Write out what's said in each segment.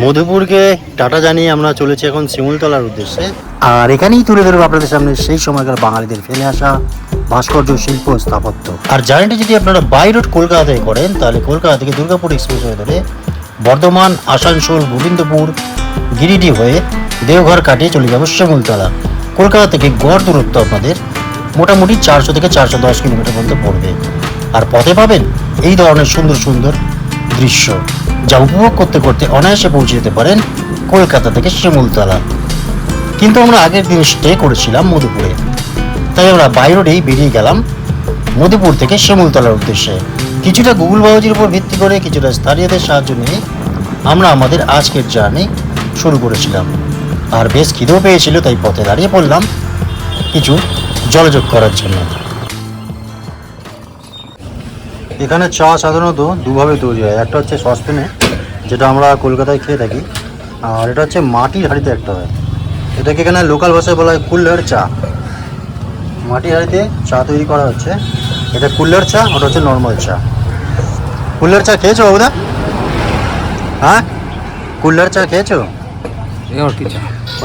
মধুপুরকে tata জানিয়ে আমরা চলেছি এখন শিমুলতলার উদ্দেশ্যে। আর এখানেই তুলে ধরবো আপনাদের সামনে সেই সময়কার বাঙালিদের ফেলে আসা ভাস্কর্য শিল্প স্থাপত্য। আর জার্নিটি যদি আপনারা বাই রোড কলকাতা থেকে করেন তাহলে কলকাতা থেকে দুর্গাপুর এক্সপ্রেস হয়ে ধরে বর্ধমান, আসানসোল, গোবিন্দপুর, গিরিডি হয়ে দেওঘর কাটিয়ে চলে যাবো শিমুলতলা। কলকাতা থেকে গড় দূরত্ব আপনাদের মোটামুটি 400 থেকে 410 কিলোমিটার পর্যন্ত পড়বে। আর পথে পাবেন এই ধরনের সুন্দর সুন্দর দৃশ্য, যা উপভোগ করতে করতে অনায়াসে পৌঁছে যেতে পারেন কলকাতা থেকে শিমুলতলা। কিন্তু আমরা আগের দিন স্টে করেছিলাম মধুপুরে, তাই আমরা বাই রোডেই বেরিয়ে গেলাম মধুপুর থেকে শিমুলতলার উদ্দেশ্যে। কিছুটা গুগল বাবাজির উপর ভিত্তি করে, কিছুটা স্থানীয়দের সাহায্য নিয়ে আমরা আমাদের আজকের জার্নি শুরু করেছিলাম। আর বেশ খিদেও পেয়েছিল, তাই পথে দাঁড়িয়ে পড়লাম কিছু জলযোগ করার জন্য। এখানে চা সাধারণত দুভাবে তৈরি হয়, একটা হচ্ছে সসপ্যানে, যেটা আমরা কলকাতায় খেয়ে থাকি, আর এটা হচ্ছে মাটির হাঁড়িতে একটা হয়। এটাকে এখানে লোকাল ভাষায় বলা হয় কুল্লার চা। মাটির হাঁড়িতে চা তৈরি করা হচ্ছে, এটা কুল্লার চা, ওটা হচ্ছে নর্মাল চা। কুল্লার চা খেয়েছো বাবুদা? হ্যাঁ, কুল্লার চা খেয়েছো?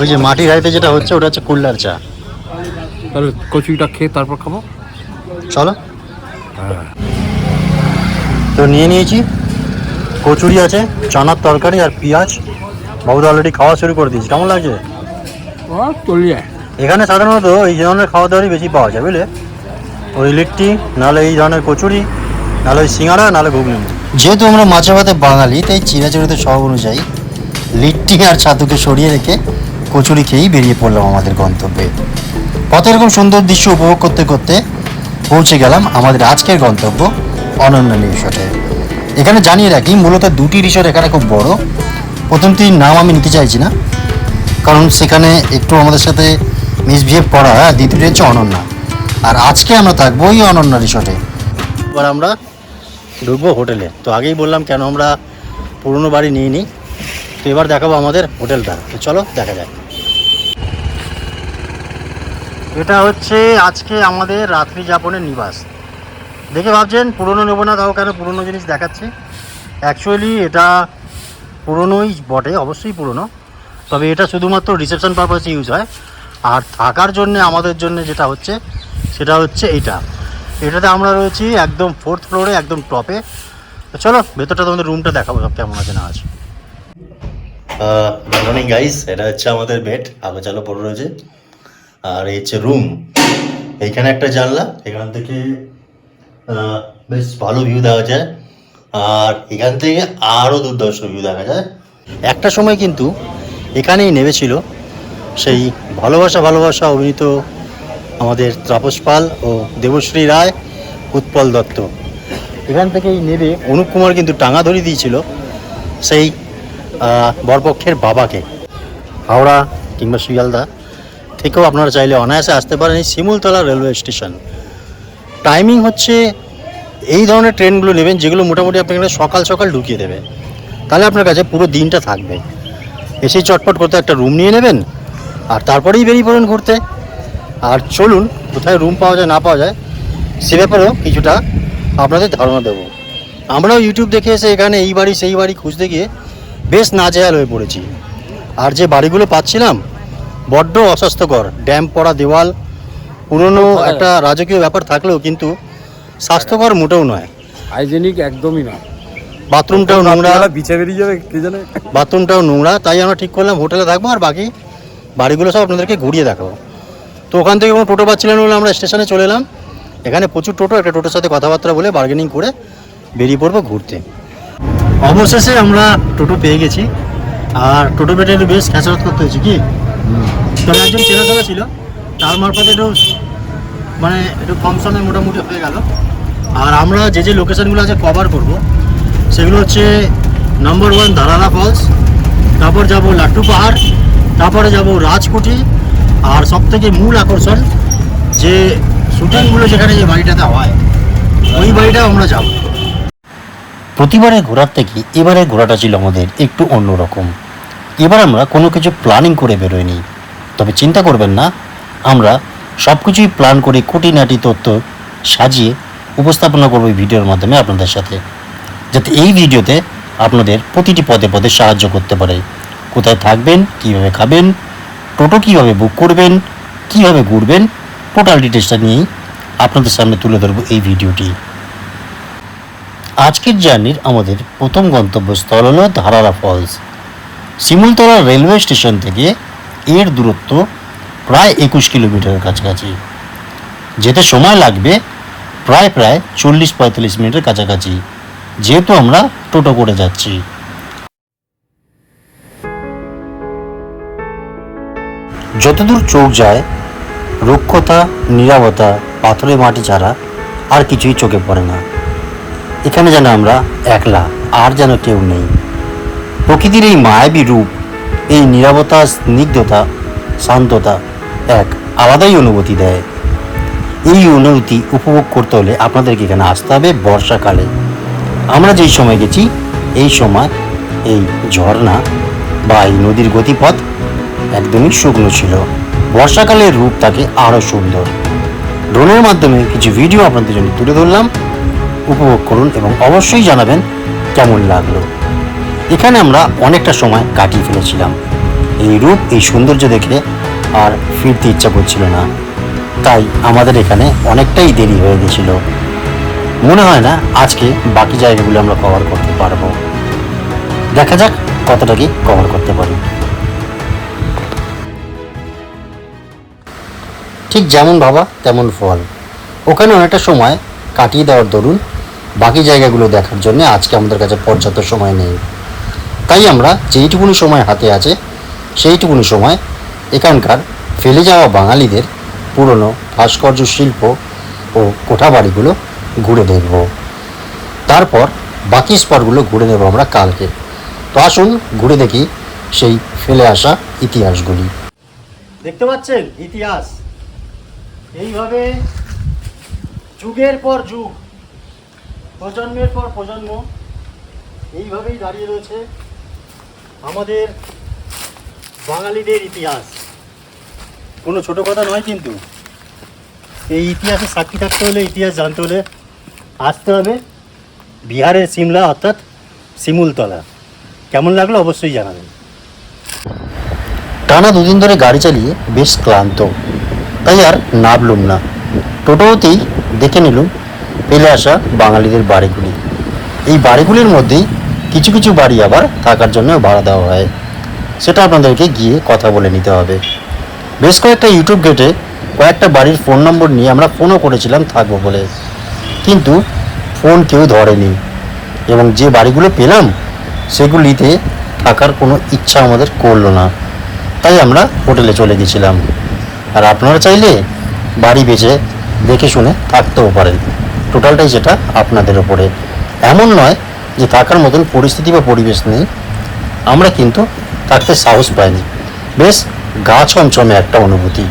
ওই যে মাটির হাঁড়িতে যেটা হচ্ছে ওটা হচ্ছে কুল্লার চা। তাহলে কচুরিটা খেয়ে তারপর খাবো, চলো। তো নিয়ে নিয়েছি, কচুরি আছে, চানার তরকারি আর পেঁয়াজ। বাবুদা অলরেডি খাওয়া শুরু করে দিয়েছি। কেমন লাগছে? এখানে সাধারণত এই ধরনের খাওয়া দাওয়ারই বেশি পাওয়া যায়, বুঝলে? ওই লিট্টি, নাহলে এই ধরনের কচুরি, নাহলে ওই সিঙ্গাড়া, নাহলে ঘুগনি। যেহেতু আমরা মাছে ভাতে বাঙালি, তাই চিরাচরিত স্বভাব অনুযায়ী লিট্টি আর ছাতুকে সরিয়ে রেখে কচুরি খেয়েই বেরিয়ে পড়লাম আমাদের গন্তব্যে। পথে এরকম সুন্দর দৃশ্য উপভোগ করতে করতে পৌঁছে গেলাম আমাদের আজকের গন্তব্য অনন্য রিসর্টে। এখানে জানিয়ে রাখি, মূলত দুটি রিসর্ট এখানে খুব বড়। প্রথমটির নাম আমি নিতে চাইছি না, কারণ সেখানে একটু আমাদের সাথে মিসবিহেভ করা। দ্বিতীয়টি হচ্ছে অনন্যা, আর আজকে আমরা থাকবো ওই অনন্যা রিসর্টে। এবার আমরা ঢুকবো হোটেলে। তো আগেই বললাম কেন আমরা পুরনো বাড়ি নিয়ে নিই। তো এবার দেখাবো আমাদের হোটেলটা। তো চলো দেখা যাক। এটা হচ্ছে আজকে আমাদের রাত্রি যাপনের নিবাস। দেখে ভাবছেন পুরনো নেবো না, তাও কেন পুরনো জিনিস দেখাচ্ছি। অ্যাকচুয়ালি এটা পুরনোই বটে, অবশ্যই পুরনো, তবে এটা শুধুমাত্র রিসেপশন পারপাসে ইউজ হয়। আর থাকার জন্য আমাদের জন্য যেটা হচ্ছে সেটা হচ্ছে এটাতে আমরা রয়েছি একদম 4th ফ্লোরে, একদম টপে। তো চলো ভেতরটা তোমাদের রুমটা দেখাবো সব কেমন আছে না আছে। গুড মর্নিং গাইস, এটা হচ্ছে আমাদের বেড, আলো পড়ে রয়েছে। আর এই হচ্ছে রুম। এইখানে একটা জানলা, এখান থেকে বেশ ভালো ভিউ দেখা যায়। আর এখান থেকে আরও দুর্ধর্ষ ভিউ দেখা যায়। একটা সময় কিন্তু এখানেই নেমেছিল সেই ভালোবাসা অভিনীত আমাদের তাপস পাল ও দেবশ্রী রায়, উৎপল দত্ত। এখান থেকেই নেবে অনুপ কুমার কিন্তু টাঙা ধরিয়ে দিয়েছিল সেই বরপক্ষের বাবাকে। হাওড়া কিংবা শিয়ালদা থেকেও আপনারা চাইলে অনায়াসে আসতে পারেন এই শিমুলতলা রেলওয়ে স্টেশন। টাইমিং হচ্ছে এই ধরনের ট্রেনগুলো নেবেন যেগুলো মোটামুটি আপনাকে সকাল সকাল ঢুকিয়ে দেবে, তাহলে আপনার কাছে পুরো দিনটা থাকবে। এসে চটপট করতে একটা রুম নিয়ে নেবেন আর তারপরেই বেরিয়ে পড়েন ঘুরতে। আর চলুন, কোথায় রুম পাওয়া যায় না পাওয়া যায় সে ব্যাপারেও কিছুটা আপনাদের ধারণা দেবো। আমরাও ইউটিউব দেখে এসে এখানে এই বাড়ি সেই বাড়ি খুঁজতে গিয়ে বেশ নাজেহাল হয়ে পড়েছি। আর যে বাড়িগুলো পাচ্ছিলাম বড্ড অস্বাস্থ্যকর, ড্যাম্প পড়া দেওয়াল, পুরনো একটা রাজকীয় ব্যাপার থাকলেও কিন্তু স্বাস্থ্যকর মোটেও নয়, হাইজেনিক একদমই না। বাথরুমটাও নোংরা, বিছে বেরিয়ে যাবে কে জানে। বাথরুমটাও নোংরা। তাই আমরা ঠিক করলাম হোটেলে থাকবো আর বাকি বাড়িগুলো সব আপনাদেরকে ঘুরিয়ে দেখাবো। তো ওখান থেকে কোনো টোটো পাচ্ছিলেন বলে আমরা স্টেশনে চলে এলাম। এখানে প্রচুর টোটো, একটা টোটোর সাথে কথাবার্তা বলে বার্গেনিং করে বেরিয়ে পড়বো ঘুরতে। অবশেষে আমরা টোটো পেয়ে গেছি, আর টোটো পেটে একটু বেশ খেসারত করতে হয়েছে কি। তবে একজন চেনাশোনা ছিল, তার মারফতে একটু কম সময়ে মোটামুটি হয়ে গেল। আর আমরা যে লোকেশানগুলো আছে কভার করব সেগুলো হচ্ছে নাম্বার 1 দারারা ফলস, তারপর যাব লাট্টু পাহাড়, তারপরে যাব রাজকুটি, আর সবথেকে মূল আকর্ষণ যে শুটিংগুলো যেখানে যে বাড়িটাতে হয় ওই বাড়িটা আমরা যাব। প্রতিবারে ঘোরার থেকে এবারে ঘোরাটা ছিল আমাদের একটু অন্যরকম। এবার আমরা কোনো কিছু প্ল্যানিং করে বেরোইনি, তবে চিন্তা করবেন না, আমরা সব কিছুই প্ল্যান করে খুঁটিনাটি তথ্য সাজিয়ে উপস্থাপনা করবো এই ভিডিওর মাধ্যমে আপনাদের সাথে, যাতে এই ভিডিওতে আপনাদের প্রতিটি পদে পদে সাহায্য করতে পারে। কোথায় থাকবেন, কিভাবে খাবেন, টোটো কিভাবে বুক করবেন, কিভাবে ঘুরবেন, টোটাল ডিটেলসটা নিয়েই আপনাদের সামনে তুলে ধরব এই ভিডিওটি। আজকের জার্নির আমাদের প্রথম গন্তব্যস্থল হলো ধারারা ফলস। শিমুলতলা রেলওয়ে স্টেশন থেকে এর দূরত্ব প্রায় 21 কিলোমিটারের কাছাকাছি। যেতে সময় লাগবে প্রায় 40-45 মিনিটের কাছাকাছি, যেহেতু আমরা টোটো করে যাচ্ছি। যতদূর চোখ যায় রুক্ষতা, নীরবতা, পাথরের মাটি ছাড়া আর কিছুই চোখে পড়ে না। এখানে যেন আমরা একলা, আর যেন কেউ নেই। প্রকৃতির এই মায়াবী রূপ, এই নীরবতা, স্নিগ্ধতা, শান্ততা এক আলাদাই অনুভূতি দেয়। এই অনুভূতি উপভোগ করতে হলে আপনাদেরকে এখানে আসতে হবে বর্ষাকালে। আমরা যেই সময় গেছি এই সময় এই ঝর্ণা বা এই নদীর গতিপথ একদমই শুকনো ছিল। বর্ষাকালের রূপ থাকে আরও সুন্দর। ড্রোনের মাধ্যমে কিছু ভিডিও আপনাদের জন্য তুলে ধরলাম, উপভোগ করুন এবং অবশ্যই জানাবেন কেমন লাগলো। এখানে আমরা অনেকটা সময় কাটিয়ে ফেলেছিলাম। এই রূপ, এই সৌন্দর্য দেখে আর ফিরতে ইচ্ছা করছিল না, তাই আমাদের এখানে অনেকটাই দেরি হয়ে গেছিল। মনে হয় না আজকে বাকি জায়গাগুলো আমরা কভার করতে পারবো। দেখা যাক কতটা কি কভার করতে পারি। ঠিক যেমন ভাবা তেমন ফল। ওখানে অনেকটা সময় কাটিয়ে দেওয়ার দরুন বাকি জায়গাগুলো দেখার জন্য আজকে আমাদের কাছে পর্যাপ্ত সময় নেই। তাই আমরা যেইটুকুনি সময় হাতে আছে সেইটুকুনি সময় এখানকার ফেলে যাওয়া বাঙালিদের পুরনো ভাস্কর্য শিল্প ও কোঠাবাড়িগুলো ঘুরে দেখব। তারপর বাকি স্পটগুলো ঘুরে নেব আমরা কালকে। তো আসুন ঘুরে দেখি সেই ফেলে আসা ইতিহাসগুলি। দেখতে পাচ্ছেন ইতিহাস এইভাবে যুগের পর যুগ, প্রজন্মের পর প্রজন্ম এইভাবেই দাঁড়িয়ে রয়েছে আমাদের বাঙালিদের ইতিহাস। কোনো ছোট কথা নয়, কিন্তু এই ইতিহাসে সাক্ষী থাকতে হলে, ইতিহাস জানতে হলে আসতে হবে বিহারের সিমলা অর্থাৎ শিমুলতলা। কেমন লাগলো অবশ্যই জানাবেন। টানা দুদিন ধরে গাড়ি চালিয়ে বেশ ক্লান্ত, তাই আর নামলুম না। টোটোতেই দেখে নিলুম ফেলে আসা বাঙালিদের বাড়িগুলি। এই বাড়িগুলির মধ্যেই কিছু কিছু বাড়ি আবার থাকার জন্য ভাড়া দেওয়া হয়, সেটা আপনাদেরকে গিয়ে কথা বলে নিতে হবে। বেশ কয়েকটা ইউটিউব ঘেটে কয়েকটা বাড়ির ফোন নম্বর নিয়ে আমরা ফোনও করেছিলাম থাকবো বলে, কিন্তু ফোন কেউ ধরেনি এবং যে বাড়িগুলো পেলাম সেগুলিতে থাকার কোনো ইচ্ছা আমাদের করলো না, তাই আমরা হোটেলে চলে গেছিলাম। আর আপনারা চাইলে বাড়ি বেচে দেখে শুনে থাকতেও পারেন, টোটালটাই সেটা আপনাদের ওপরে। এমন নয় যে থাকার মতন পরিস্থিতি বা পরিবেশ নেই, আমরা কিন্তু থাকতে সাহস পাইনি। বেশ গা ছমছমে একটা অনুভূতি।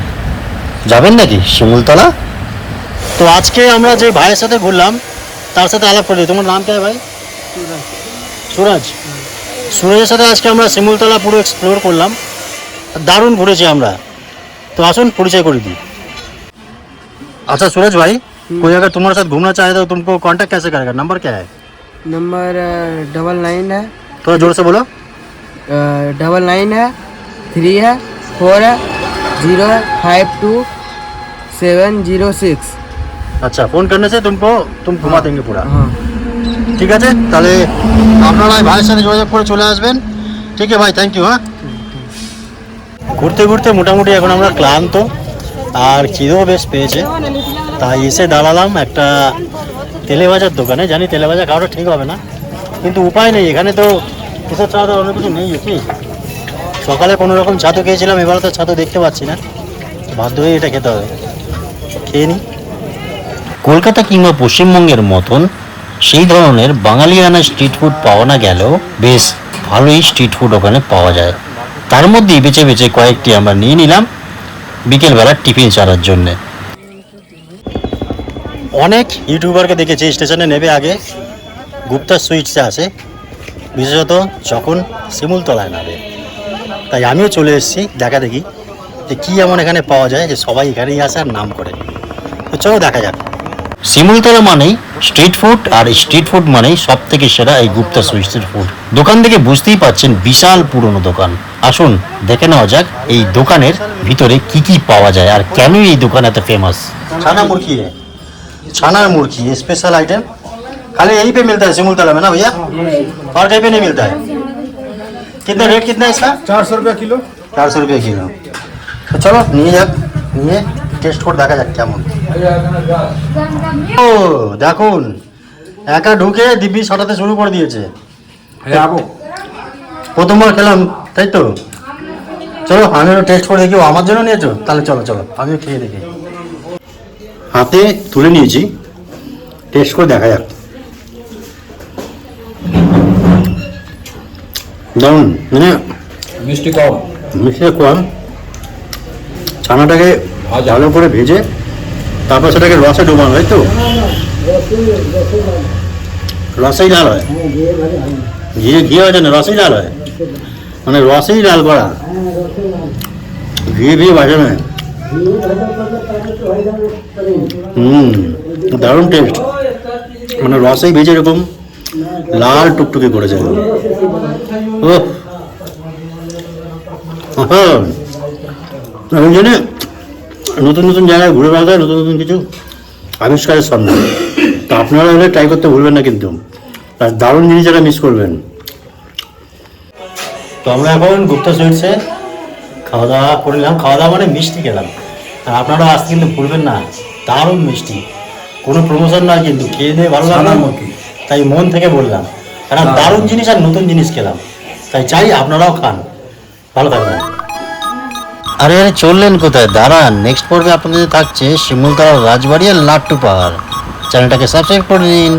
যাবেন নাকি শিমুলতলা? তো আজকে আমরা যে ভাইয়ের সাথে ঘুরলাম তার সাথে আলাপ করি। তোমার নাম কে ভাই? সুরজ। সুরজের সাথে আজকে আমরা শিমুলতলা পুরো এক্সপ্লোর করলাম, দারুণ ঘুরেছি আমরা। तो आसन परिचय कर दी। अच्छा सूरज भाई, कोई अगर तुम्हारे साथ घूमना चाहे तो तुमको कांटेक्ट कैसे करेगा? नंबर क्या है? नंबर 99 है। थोड़ा जोर से बोलो। 99 है, 3 है, 4 है, 0 है, 52-706। अच्छा, फोन करने से तुम घुमा देंगे पूरा। हाँ ঠিক আছে, তাহলে আপনারা ভাইয়ের সাথে যোগাযোগ করে চলে আসবেন। ঠিক আছে ভাই, থ্যাংক ইউ। হ্যাঁ, ঘুরতে ঘুরতে মোটামুটি এখন আমরা ক্লান্ত আর খিদেও বেশ পেয়েছে, তাই এসে দাঁড়ালাম একটা তেলে ভাজার দোকানে। জানি তেলে ভাজা খাওয়াটা ঠিক হবে না, কিন্তু উপায় নেই, এখানে তো কিসের ছাড়া অন্য কিছু নেই। কি সকালে কোনো রকম ছাতু খেয়েছিলাম, এবারে তো ছাতু দেখতে পাচ্ছি না, বাধ্য হয়ে এটা খেতে হবে। খেয়ে নিই। কলকাতা কিংবা পশ্চিমবঙ্গের মতন সেই ধরনের বাঙালিয়ানা স্ট্রিট ফুড পাওয়া না গেলেও বেশ ভালোই স্ট্রিট ফুড ওখানে পাওয়া যায়। তার মধ্যেই বেছে বেছে কয়েকটি আমরা নিয়ে নিলাম বিকেলবেলার টিফিন ছাড়ার জন্যে। অনেক ইউটিউবারকে দেখেছি স্টেশনে নেবে আগে গুপ্তা সুইটসে আসে, বিশেষত যখন শিমুলতলায় নামে। তাই আমিও চলে এসেছি দেখা দেখি যে কী এমন এখানে পাওয়া যায় যে সবাই এখানেই আসে আর নাম করে। তো চলো দেখা যাক। শিমুলতলা মানেই স্ট্রিট ফুড, আর স্ট্রিট ফুড মানেই সব থেকে সেরা এই গুপ্তা সুইটসের ফুড। দোকান থেকে বুঝতেই পাচ্ছেন বিশাল পুরনো দোকান। আসুন দেখে নেওয়া যাক এই দোকানের ভিতরে কি কি পাওয়া যায় আর কেন এই দোকান এত फेमस। छाना मुर्गी है, छाना मुर्गी स्पेशल आइटम खाली यहीं पे मिलता है सिमुलतला में ना भैया, और कहीं पे नहीं मिलता है। कितना रेट कितना है इसका? 400 रुपया किलो। 400 रुपये किलो। তো চলো নিয়ে যাক, নিয়ে টেস্ট করে দেখা যাক কেমন। ও দেখুন, একা ঢুকে দিব্যি ছটাতে শুরু করে দিয়েছে। প্রথমবার খেলাম তাই তো, চলো আমিও টেস্ট করে দেখি। ও আমার জন্য নিয়েছো, তাহলে চলো চলো আমিও খেয়ে দেখি। হাতে তুলে নিয়েছি, টেস্ট করে দেখা যাক। দারুন, মানে মিষ্টি কম। মিষ্টিটা কম, ছানাটাকে ভালো করে ভেজে তারপর সেটাকে রসে ডোবানো, তাই তো? রসেই লাল হয়, ঘি হয় না, রসেই লাল হয়, মানে রসেই লাল করা, ঘিয়ে ভাজা নয়। দারুণ টেস্ট, মানে রসেই ভেজে এরকম লাল টুকটুকে করে যায়। ও ওই জন্যে নতুন নতুন জায়গায় ঘুরে বেড়াতে হয়, নতুন নতুন কিছু আবিষ্কারের সন্ধান। তো আপনারা হলে ট্রাই করতে ভুলবেন না কিন্তু, আর দারুণ জিনিস যারা মিস করবেন। তো আমরা এখন গুপ্তা সুইটসে খাওয়া দাওয়া করলাম, খাওয়া দাওয়া মানে মিষ্টি খেলাম। আর আপনারা আসতে কিন্তু ভুলবেন না, দারুণ মিষ্টি, কোনো প্রমোশন নয় কিন্তু, খেয়ে দিয়ে ভালো লাগলো, তাই মন থেকে বললাম। একটা দারুণ জিনিস আর নতুন জিনিস খেলাম, তাই চাই আপনারাও খান। ভালো থাকবেন। আরে আরে চললেন কোথায়, দাঁড়ান, নেক্সট পর্বে আপনাদের থাকছে শিমুলতলার রাজবাড়ি আর লাট্টু পাহাড়। চ্যানেলটাকে সাবস্ক্রাইব করে দিন।